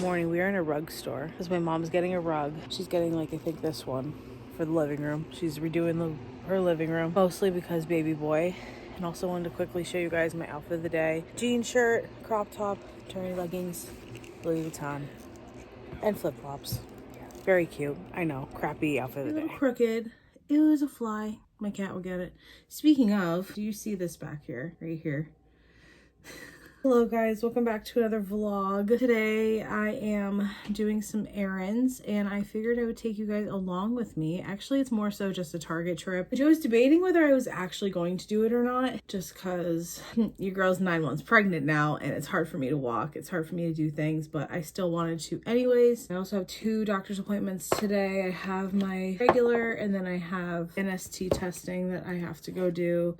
morning. We are in a rug store because my mom's getting a rug. She's getting like, I think this one for the living room. She's redoing her living room, mostly because baby boy. And also wanted to quickly show you guys my outfit of the day. Jean shirt, crop top, turny leggings, Louis Vuitton, and flip-flops. Very cute. I know, crappy outfit of the day. A little crooked. It was a fly. My cat will get it. Speaking of, do you see this back here? Right here. Hello guys, welcome back to another vlog. Today I am doing some errands and I figured I would take you guys along with me. Actually, it's more so just a Target trip. I was debating whether I was actually going to do it or not, just cause your girl's 9 months pregnant now and it's hard for me to walk. It's hard for me to do things, but I still wanted to anyways. I also have 2 doctor's appointments today. I have my regular and then I have NST testing that I have to go do.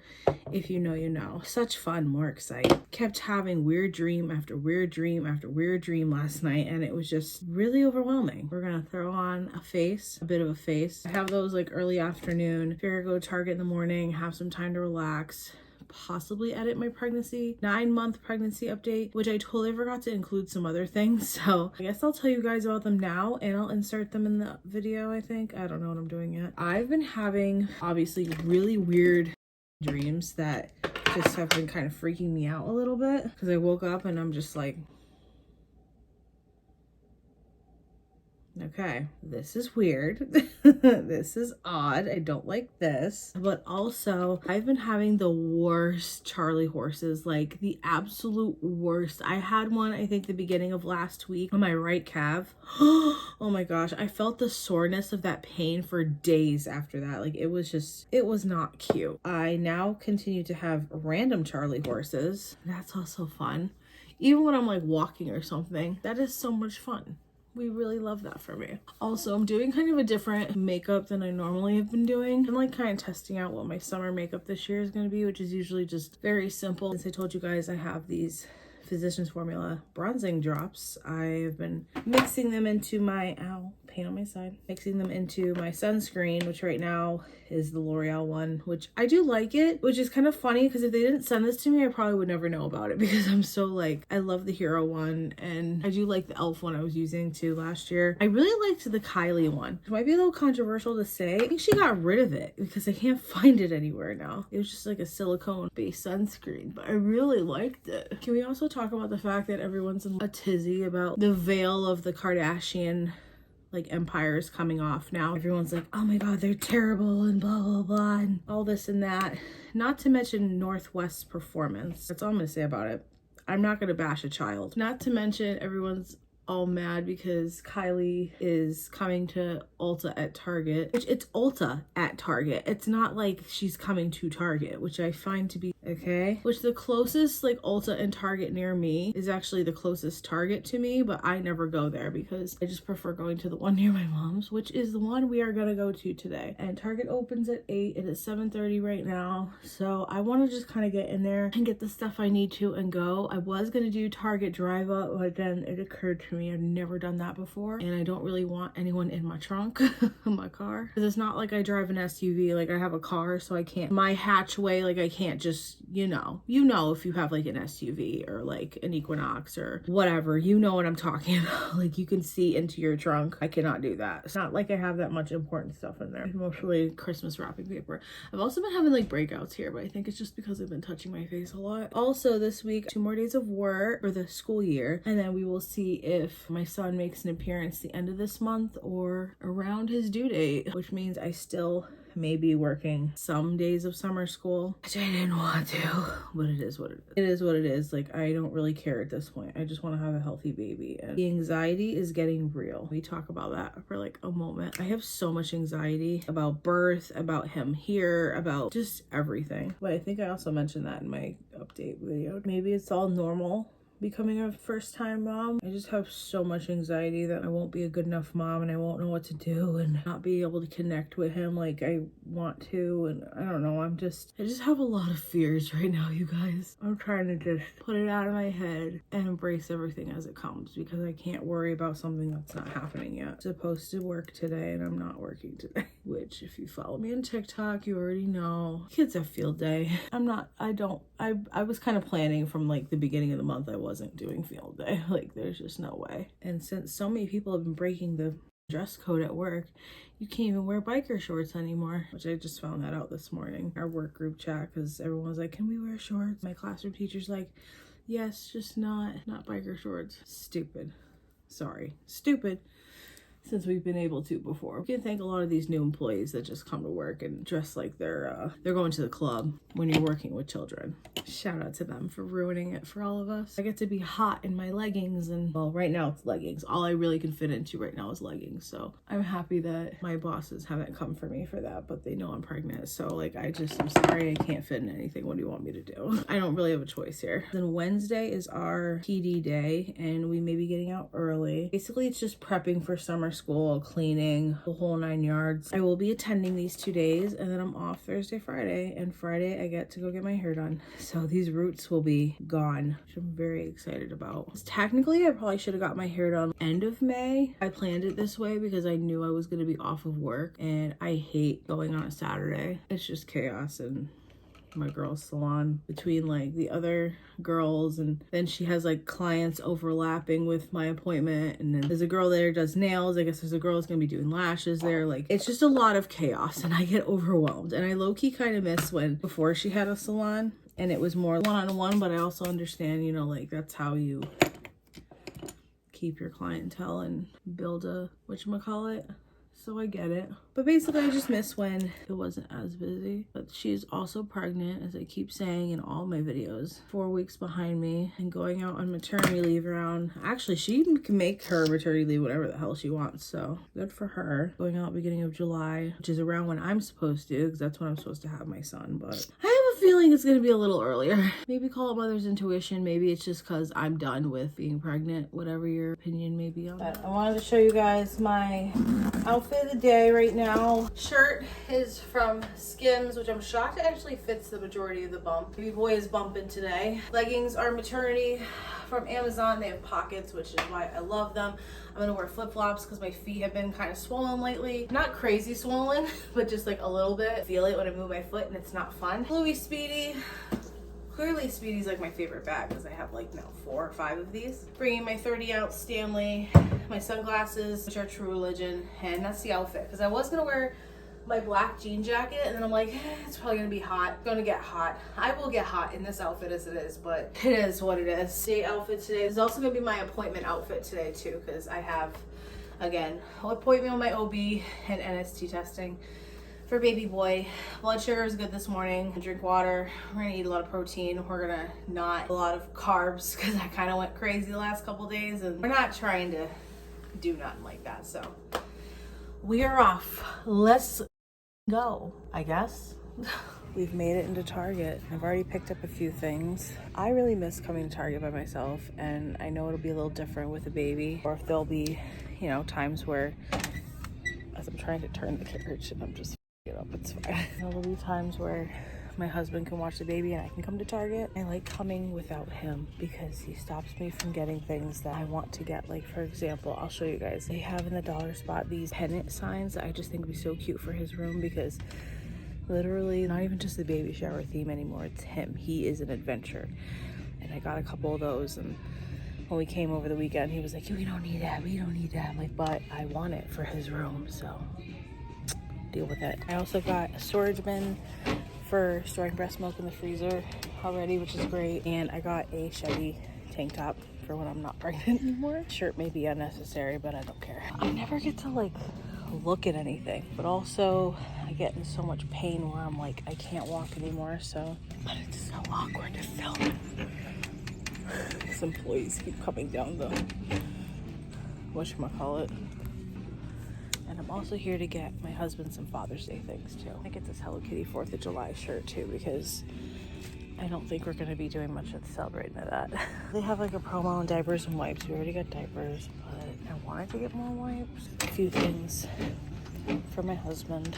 If you know, you know. Such fun, more exciting. Kept having weird dream after weird dream after weird dream last night and it was just really overwhelming. We're gonna throw on a bit of a face. I have those like early afternoon. Figure go to Target in the morning, have some time to relax, possibly edit my 9-month pregnancy update, which I totally forgot to include some other things. So I guess I'll tell you guys about them now and I'll insert them in the video, I think. I don't know what I'm doing yet. I've been having obviously really weird dreams that just have been kind of freaking me out a little bit because I woke up and I'm just like, okay, this is weird. This is odd. I don't like this. But also, I've been having the worst Charlie horses, like the absolute worst. I had one, I think, the beginning of last week on my right calf. Oh my gosh, I felt the soreness of that pain for days after that. Like it was not cute. I now continue to have random Charlie horses. That's also fun. Even when I'm like walking or something, that is so much fun. We really love that for me. Also, I'm doing kind of a different makeup than I normally have been doing. I'm like kind of testing out what my summer makeup this year is going to be, which is usually just very simple. As I told you guys, I have these Physicians Formula bronzing drops. I've been mixing them into my, pain on my side, mixing them into my sunscreen, which right now is the L'Oreal one, which I do like it, which is kind of funny because if they didn't send this to me, I probably would never know about it because I'm so like, I love the Hero one and I do like the e.l.f. one I was using too last year. I really liked the Kylie one. It might be a little controversial to say. I think she got rid of it because I can't find it anywhere now. It was just like a silicone based sunscreen, but I really liked it. Can we also talk about the fact that everyone's in a tizzy about the veil of the Kardashian like empire is coming off now? Everyone's like, oh my god, they're terrible and blah blah blah and all this and that. Not to mention Northwest's performance. That's all I'm gonna say about it. I'm not gonna bash a child. Not to mention everyone's all mad because Kylie is coming to Ulta at Target, which it's Ulta at Target. It's not like she's coming to Target, which I find to be okay. Which the closest like Ulta and Target near me is actually the closest Target to me, but I never go there because I just prefer going to the one near my mom's, which is the one we are gonna go to today. And Target opens at 8 and it's 7:30 right now. So I want to just kind of get in there and get the stuff I need to and go. I was gonna do Target drive up, but then it occurred to me I've never done that before and I don't really want anyone in my trunk of my car because it's not like I drive an SUV. Like I have a car, so I can't, my hatchway, like I can't just, you know if you have like an SUV or like an Equinox or whatever, you know what I'm talking about. Like you can see into your trunk. I cannot do that. It's not like I have that much important stuff in there. Mostly Christmas wrapping paper. I've also been having like breakouts here, but I think it's just because I've been touching my face a lot. Also this week, 2 more days of work for the school year, and then we will see if my son makes an appearance the end of this month or around his due date, which means I still may be working some days of summer school, which I didn't want to, but it is what it is. It is what it is. Like I don't really care at this point. I just want to have a healthy baby and the anxiety is getting real. We talk about that for like a moment. I have so much anxiety about birth, about him here, about just everything. But I think I also mentioned that in my update video. Maybe it's all normal becoming a first-time mom. I just have so much anxiety that I won't be a good enough mom and I won't know what to do and not be able to connect with him like I want to, and I don't know, I just have a lot of fears right now, you guys. I'm trying to just put it out of my head and embrace everything as it comes because I can't worry about something that's not happening yet. I'm supposed to work today and I'm not working today, which if you follow me on TikTok, you already know. Kids have field day. I was kind of planning from like the beginning of the month I was wasn't doing field day. Like, there's just no way. And since so many people have been breaking the dress code at work, you can't even wear biker shorts anymore, which I just found that out this morning. Our work group chat, because everyone was like, can we wear shorts? My classroom teacher's like, yes, just not biker shorts. Stupid. Sorry, stupid. Since we've been able to before. You can thank a lot of these new employees that just come to work and dress like they're going to the club when you're working with children. Shout out to them for ruining it for all of us. I get to be hot in my leggings, and well, right now it's leggings. All I really can fit into right now is leggings. So I'm happy that my bosses haven't come for me for that, but they know I'm pregnant. So like, I'm sorry I can't fit in anything. What do you want me to do? I don't really have a choice here. Then Wednesday is our PD day, and we may be getting out early. Basically, it's just prepping for summer school, cleaning, the whole 9 yards. I will be attending these 2 days, and then I'm off Thursday, Friday, and Friday I get to go get my hair done. So these roots will be gone, which I'm very excited about. Technically, I probably should have got my hair done end of May. I planned it this way because I knew I was going to be off of work, and I hate going on a Saturday. It's just chaos and my girl's salon between like the other girls, and then she has like clients overlapping with my appointment, and then there's a girl there who does nails. I guess there's a girl that's gonna be doing lashes there. Like, it's just a lot of chaos, and I get overwhelmed. And I low-key kind of miss when before she had a salon and it was more one-on-one, but I also understand, you know, like that's how you keep your clientele and build a whatchamacallit. So I get it. But basically, I just miss when it wasn't as busy. But she's also pregnant, as I keep saying in all my videos. 4 weeks behind me and going out on maternity leave around. Actually, she can make her maternity leave whatever the hell she wants. So good for her. Going out beginning of July, which is around when I'm supposed to, because that's when I'm supposed to have my son. But I have a feeling it's going to be a little earlier. Maybe call it mother's intuition. Maybe it's just because I'm done with being pregnant. Whatever your opinion may be on that. I wanted to show you guys my outfit of the day right now. Shirt is from Skims, which I'm shocked it actually fits the majority of the bump. Baby boy is bumping today. Leggings are maternity from Amazon. They have pockets, which is why I love them. I'm gonna wear flip-flops because my feet have been kind of swollen lately. Not crazy swollen, but just like a little bit. I feel it when I move my foot and it's not fun. Louis Speedy. Clearly Speedy's like my favorite bag because I have like now 4 or 5 of these. Bringing my 30-ounce Stanley, my sunglasses, which are True Religion, and that's the outfit. Because I was gonna wear my black jean jacket, and then I'm like, it's probably gonna be hot. It's gonna get hot. I will get hot in this outfit as it is, but it is what it is. Day outfit today is also gonna be my appointment outfit today too, because I have, again, an appointment with my OB and NST testing. For baby boy, blood sugar is good this morning. Drink water. We're gonna eat a lot of protein. We're gonna not a lot of carbs because I kind of went crazy the last couple days, and we're not trying to do nothing like that. So we are off. Let's go, I guess. We've made it into Target. I've already picked up a few things. I really miss coming to Target by myself, and I know it'll be a little different with a baby, or if there'll be, you know, times where, as I'm trying to turn the carriage and I'm just it up, it's fine. There'll be times where my husband can watch the baby and I can come to Target. I like coming without him because he stops me from getting things that I want to get. Like, for example, I'll show you guys. They have in the dollar spot these pennant signs that I just think would be so cute for his room, because literally not even just the baby shower theme anymore, it's him. He is an adventure. And I got a couple of those, and when we came over the weekend, he was like, we don't need that, we don't need that. I'm like, but I want it for his room, so deal with it. I also got a storage bin for storing breast milk in the freezer already, which is great. And I got a Chevy tank top for when I'm not pregnant anymore. Shirt may be unnecessary, but I don't care. I never get to like look at anything, but also I get in so much pain where I'm like, I can't walk anymore, so. But it's so awkward to film. These employees keep coming down the whatchamacallit. And I'm also here to get my husband some Father's Day things too. I get this Hello Kitty 4th of July shirt too, because I don't think we're gonna be doing much of celebrating of that. They have like a promo on diapers and wipes. We already got diapers, but I wanted to get more wipes. A few things for my husband.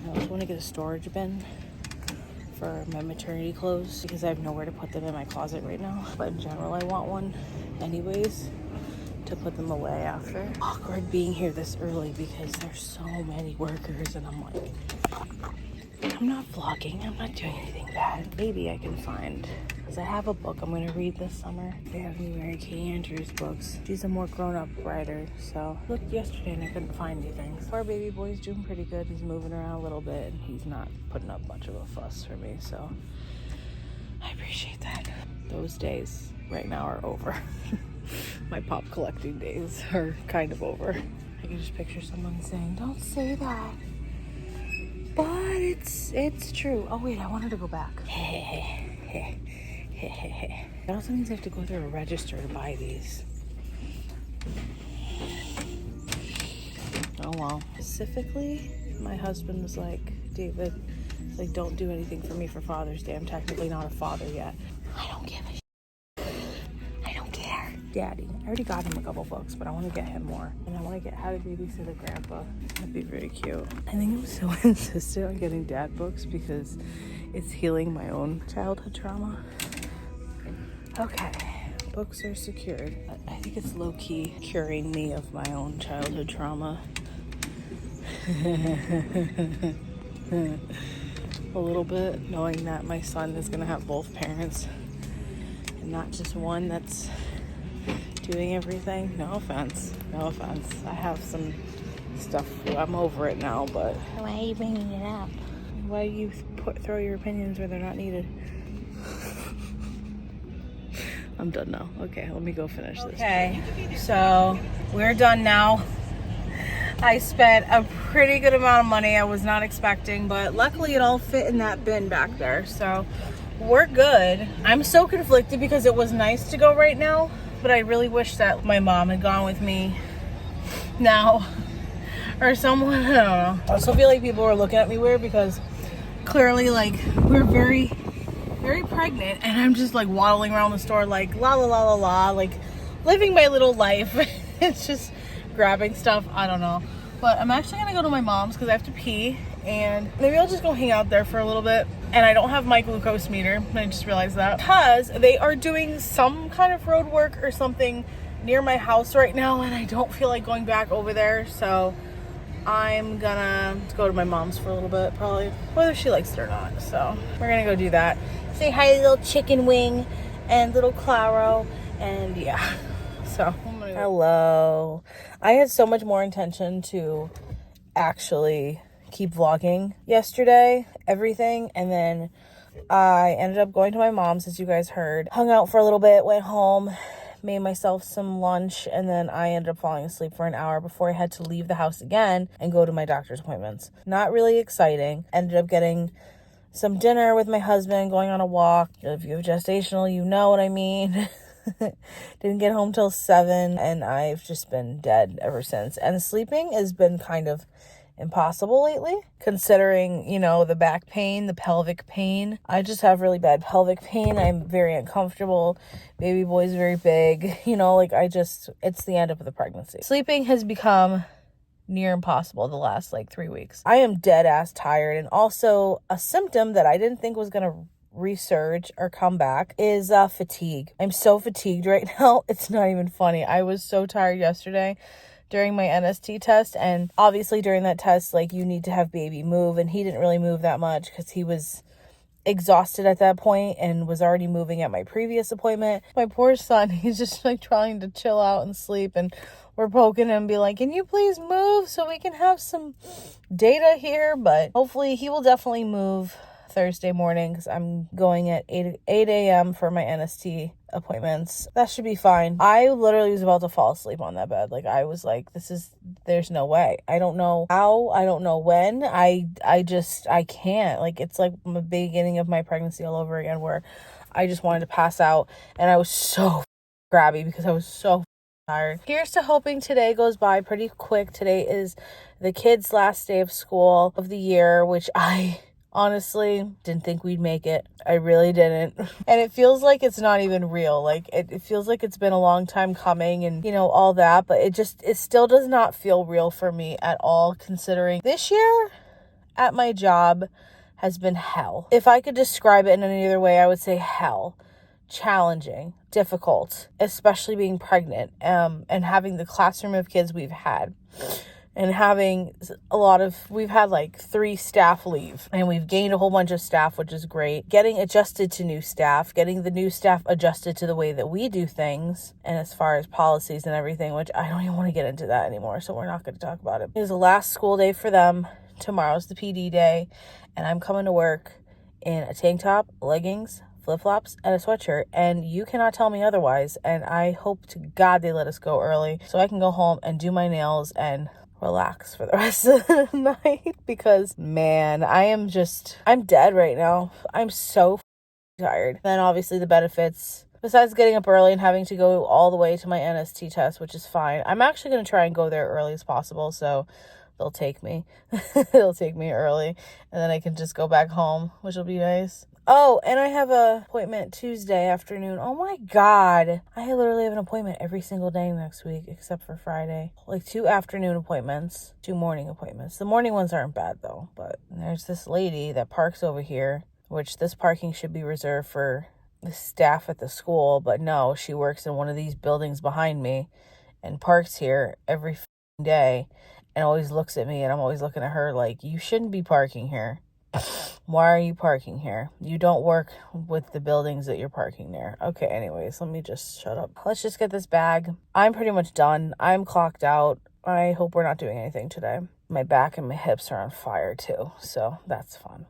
I also want to get a storage bin for my maternity clothes because I have nowhere to put them in my closet right now. But in general, I want one anyways, to put them away after. Awkward being here this early because there's so many workers, and I'm like, I'm not vlogging. I'm not doing anything bad. Maybe I can find, because I have a book I'm going to read this summer. They have me Mary Kay Andrews books. She's a more grown-up writer, so I looked yesterday and I couldn't find anything. So our baby boy's doing pretty good. He's moving around a little bit and he's not putting up much of a fuss for me, so I appreciate that. Those days right now are over. My pop collecting days are kind of over. I can just picture someone saying, "Don't say that." But it's true. Oh wait, I wanted to go back. That also means I have to go through a register to buy these. Oh well. Specifically, my husband was like, "David, like, don't do anything for me for Father's Day. I'm technically not a father yet." I don't give a I don't care. Daddy. I already got him a couple books, but I want to get him more. And I want to get How to Babysit a Grandpa. That'd be very cute. I think I'm so insistent on getting dad books because it's healing my own childhood trauma. Okay, books are secured. I think it's low-key curing me of my own childhood trauma. A little bit, knowing that my son is gonna have both parents and not just one that's doing everything. No offense. I have some stuff. I'm over it now, but why are you bringing it up? Why do you throw your opinions where they're not needed? I'm done now. Okay, let me go finish this. Okay, so we're done now. I spent a pretty good amount of money I was not expecting, but luckily it all fit in that bin back there, so we're good. I'm so conflicted because it was nice to go right now, but I really wish that my mom had gone with me now, or someone, I don't know. I also feel like people were looking at me weird because clearly, like, we're very pregnant, and I'm just like waddling around the store like la la la la la, like living my little life. It's just grabbing stuff, I don't know. But I'm actually gonna go to my mom's because I have to pee, and maybe I'll just go hang out there for a little bit. And I don't have my glucose meter, I just realized that, because they are doing some kind of road work or something near my house right now, and I don't feel like going back over there, so I'm gonna go to my mom's for a little bit, probably, whether she likes it or not. So we're gonna go do that. Say hi to little chicken wing and little Claro, and yeah. So, hello. I had so much more intention to actually keep vlogging yesterday, everything, and then I ended up going to my mom's, as you guys heard, hung out for a little bit, went home, made myself some lunch, and then I ended up falling asleep for an hour before I had to leave the house again and go to my doctor's appointments. Not really exciting. Ended up getting some dinner with my husband, going on a walk. If you have gestational, you know what I mean. Didn't get home till 7, and I've just been dead ever since. And sleeping has been kind of impossible lately, considering, you know, the back pain, the pelvic pain. I just have really bad pelvic pain. I'm very uncomfortable. Baby boy's very big, you know, like it's the end of the pregnancy. Sleeping has become near impossible the last like 3 weeks. I am dead ass tired, and also a symptom that I didn't think was gonna resurge or come back is fatigue. I'm so fatigued right now. It's not even funny. I was so tired yesterday during my NST test, and obviously during that test, like, you need to have baby move, and he didn't really move that much because he was exhausted at that point and was already moving at my previous appointment. My poor son, he's just like trying to chill out and sleep, and we're poking him and be like, "Can you please move so we can have some data here?" But hopefully he will definitely move Thursday morning because I'm going at 8 a.m. for my NST appointments. That should be fine. I literally was about to fall asleep on that bed. Like, I was like, there's no way. I don't know how, I don't know when. I can't. Like, it's like the beginning of my pregnancy all over again, where I just wanted to pass out, and I was so crabby because I was so tired. Here's to hoping today goes by pretty quick. Today is the kids' last day of school of the year, which I honestly didn't think we'd make it. I really didn't. And it feels like it's not even real. Like, it feels like it's been a long time coming, and, you know, all that, but it still does not feel real for me at all, considering this year at my job has been hell. If I could describe it in any other way, I would say hell. Challenging, difficult, especially being pregnant, and having the classroom of kids we've had. and having we've had like 3 staff leave, and we've gained a whole bunch of staff, which is great. Getting adjusted to new staff, getting the new staff adjusted to the way that we do things, and as far as policies and everything, which I don't even want to get into that anymore, so we're not going to talk about it. It is the last school day for them. Tomorrow's the PD day, and I'm coming to work in a tank top, leggings, flip-flops, and a sweatshirt, and you cannot tell me otherwise. And I hope to God they let us go early so I can go home and do my nails and relax for the rest of the night, because man, I'm dead right now. I'm so tired. Then obviously the benefits, besides getting up early and having to go all the way to my NST test, which is fine. I'm actually going to try and go there early as possible, so they'll take me. They'll take me early, and then I can just go back home, which will be nice. Oh, and I have a appointment Tuesday afternoon. Oh my God. I literally have an appointment every single day next week except for Friday. Like 2 afternoon appointments, 2 morning appointments. The morning ones aren't bad though, but there's this lady that parks over here, which this parking should be reserved for the staff at the school, but no, she works in one of these buildings behind me and parks here every day and always looks at me, and I'm always looking at her like, you shouldn't be parking here. Why are you parking here? You don't work with the buildings that you're parking there. Okay, anyways, let me just shut up. Let's just get this bag. I'm pretty much done. I'm clocked out. I hope we're not doing anything today. My back and my hips are on fire too, so that's fun.